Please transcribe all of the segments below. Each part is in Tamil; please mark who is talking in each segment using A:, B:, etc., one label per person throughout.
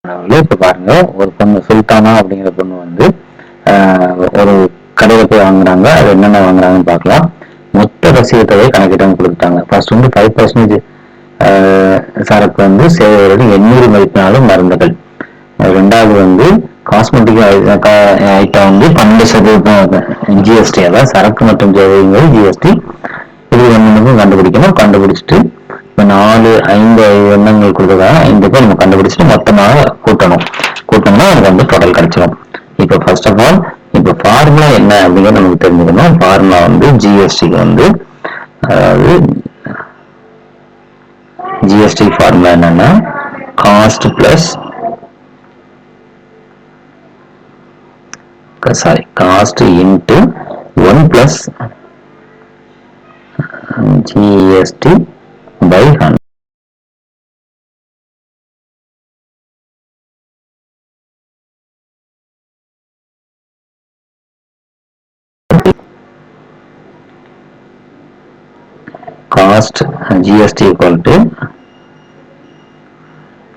A: இப்ப பாருங்க, ஒரு பொண்ணு சுல்தானா அப்படிங்கிற பொண்ணு வந்து ஒரு கடையில போய் வாங்குறாங்க. அது என்னென்ன வாங்குறாங்கன்னு பார்க்கலாம். மொத்த ரசீது தொகை கணக்கிட்டு கொடுத்துட்டாங்க. ஃபர்ஸ்ட் வந்து 5% சரக்கு வந்து சேவையோடு 800 மதிப்பினாலும் மருந்துகள். ரெண்டாவது வந்து காஸ்மெட்டிக் ஐட்டம் வந்து 12% ஜிஎஸ்டி. அதாவது சரக்கு மற்றும் சேவைங்கிறது ஜிஎஸ்டி. இது ஒன்றுக்கும் கண்டுபிடிக்கணும். கண்டுபிடிச்சிட்டு இப்போ 4-5 எண்ணங்கள் கொடுத்ததாக 5 பேர் நம்ம கண்டுபிடிச்சிட்டு மொத்தமாக கூட்டணும்னா நமக்கு வந்து டோட்டல் கிடைச்சிடும். இப்போ ஃபர்ஸ்ட் ஆஃப் ஆல் இப்போ ஃபார்முலா என்ன அப்படிங்கிறது நமக்கு தெரிஞ்சுக்கணும். ஃபார்முலா வந்து ஜிஎஸ்டிக்கு வந்து, அதாவது ஜிஎஸ்டி ஃபார்முலா என்னன்னா cost plus cost into 1 plus GST by 100. Cost GST equal to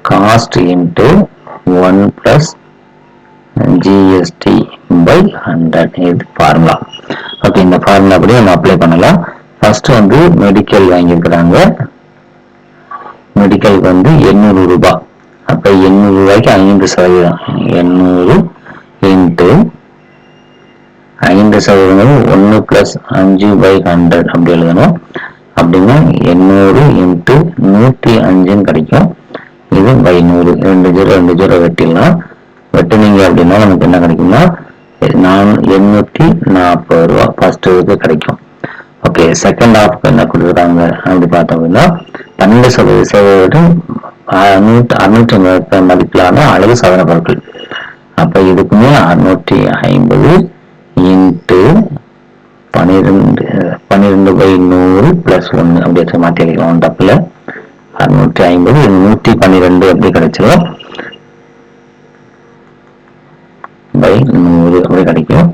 A: cost into 1 plus GST by 100. இது ஃபார்முலா. ஓகே, இந்த ஃபார்முலா அப்படியே நம்ம அப்ளை பண்ணலாம். ஃபர்ஸ்ட் வந்து மெடிக்கல் வாங்கியிருக்கிறாங்க. மெடிக்கலுக்கு வந்து 800 ரூபாய். அப்ப 800 ரூபாய்க்கு 5%. 800 இன்ட்டு 5% 1 பிளஸ் 5/100 அப்படி எழுதணும். அப்படின்னா 800 இன்ட்டு 105 கிடைக்கும். இது பை 100. 2 0 வெட்டிடலாம். வெட்டினீங்க அப்படின்னா நமக்கு என்ன கிடைக்கும்னா 840 ரூபா ஃபர்ஸ்ட் இதுக்கு கிடைக்கும். ஓகே, செகண்ட் ஹாஃப்க்கு என்ன கொடுக்குறாங்க அப்படி பார்த்தோம் அப்படின்னா 12% சேவையோடு 650 மதிப்பிலான அழகு சாதன பொருட்கள். அப்ப இதுக்குமே 650 இன்ட்டு 12/100 பிளஸ் 1 அப்படி மாற்றி அடிக்கலாம். தப்புல 650 112 அப்படி கிடைச்சிடும். பை 100 அப்படி கிடைக்கும்.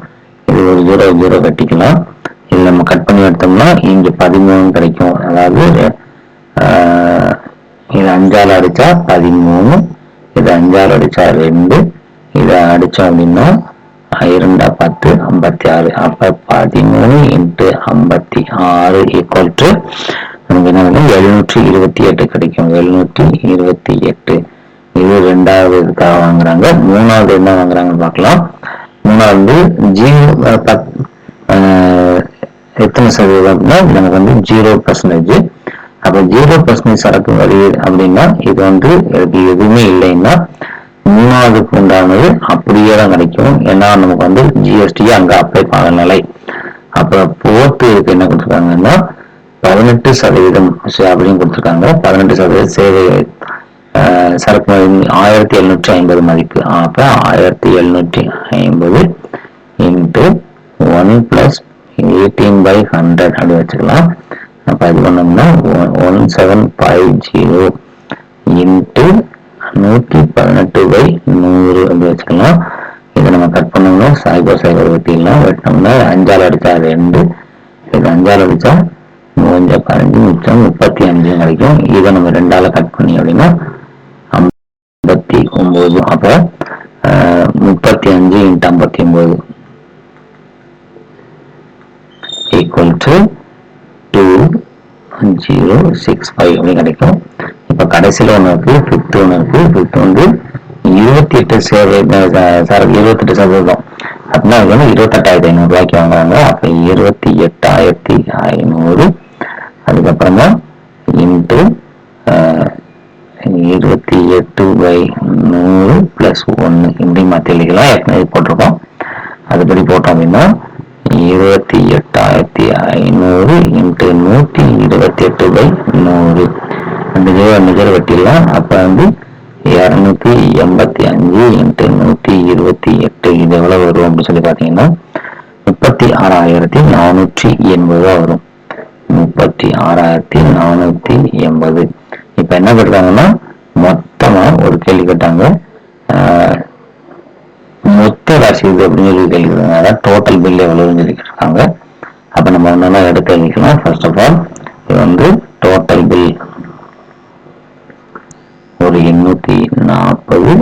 A: இது ஒரு 0 கட்டிக்கலாம். இது நம்ம கட் பண்ணி எடுத்தோம்னா இங்க 13 கிடைக்கும். அதாவது இது 5ஆல் அடிச்சா 13, இது 5ஆல் அடிச்சா 2, இதை அடிச்சோம் அப்படின்னா 2 10 56. அப்ப 13 இன்ட்டு 56 ஈக்குவல் டு நமக்கு என்ன 728 கிடைக்கும். 728. இது ரெண்டாவது இதுக்காக வாங்குறாங்க. மூணாவது என்ன வாங்குறாங்கன்னு பார்க்கலாம். மூணாவது எத்தனை சதவீதம் அப்படின்னா நமக்கு வந்து 0%. அப்ப 0% சரக்கு வரி அப்படின்னா இது வந்து எதுவுமே இல்லைன்னா மூணாவதுக்கு உண்டானது அப்படியே தான் கிடைக்கும். ஏன்னா நமக்கு வந்து ஜிஎஸ்டி அங்க அப்ளை பண்ணலை. அப்ப போர்த்து இதுக்கு என்ன கொடுத்துருக்காங்கன்னா 18% அப்படின்னு கொடுத்துருக்காங்க. 18% சேவை சரக்கு 1750 மதிப்பு. அப்ப 1750 இன்ட்டு 1 பிளஸ் 18/100 அப்படி வச்சுக்கலாம். அப்ப இது பண்ணோம்னா 1750 இன்ட்டு 118/100 அப்படி வச்சுக்கலாம். இதை நம்ம கட் பண்ணோம்னா சைபர் வெட்டிடலாம். வெட்டினோம்னா 5ஆல் அடிச்சா 2, இது 5ஆல் அடிச்சா 15 மிச்சம் 35 கிடைக்கும். இதை நம்ம 2ஆல கட் பண்ணி அப்படின்னா 59. அப்ப 35 இன்ட்டு 59 ஈக்குவல் டு 2065 அப்படி கிடைக்கும். இப்ப கடைசியில ஒண்ணு இருக்கு, ஃபிஃப்த் ஒண்ணு இருக்கு. ஃபிஃப்த் வந்து 28 சரக்கு 28% அப்படின்னா அது வந்து 28,500 ரூபாய்க்கு வாங்குறாங்க. அப்ப 28,500 அதுக்கப்புறமா இன்ட்டு 28/100 பிளஸ் 1 இப்படி மாத்தி எழுதிக்கலாம். ஏற்கனவே போட்டிருக்கோம். அதுபடி போட்டோம் அப்படின்னா 28,500 இன்ட்டு 128/100 2 வெட்டிடலாம். அப்ப வந்து 285 இன்ட்டு 128 இது எவ்வளவு வரும் அப்படின்னு சொல்லி பாத்தீங்கன்னா 36,480 வரும். 36,480. இப்ப என்ன பண்றாங்கன்னா மொத்தமா ஒரு கேள்வி கேட்டாங்க, மொத்த ரசீது அப்படின்னு சொல்லி கேள்வி கேட்டாங்க. அதாவது டோட்டல் பில் எவ்வளவுன்னு சொல்லி கேட்டிருக்காங்க. அப்ப நம்ம ஒன்னொன்னா எடுத்து எழுதிக்கலாம். ஃபர்ஸ்ட் ஆஃப் ஆல் இது வந்து டோட்டல் பில் ஒரு 840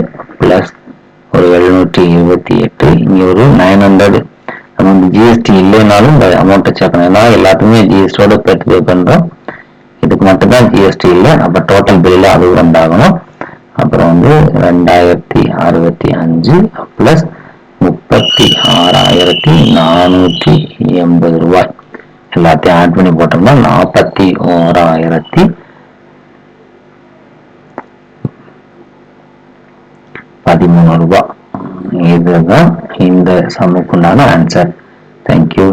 A: 28. இங்க ஒரு 900. நம்ம ஜிஎஸ்டி இல்லைனாலும் இந்த அமௌண்ட்டை சேர்க்கணும். ஏன்னா எல்லாத்துக்குமே ஜிஎஸ்டியோட சேர்த்து பே பண்றோம். இதுக்கு மட்டும்தான் ஜிஎஸ்டி இல்லை. அப்ப டோட்டல் பில்ல அது 2 ஆகணும். அப்புறம் 2065 பிளஸ் 36,480 ரூபாய். எல்லாத்தையும் ஆட் பண்ணி போட்டோம்னா 41,013 ரூபாய். இதுதான் இந்த சம்முக்குண்டான ஆன்சர். தேங்க்யூ.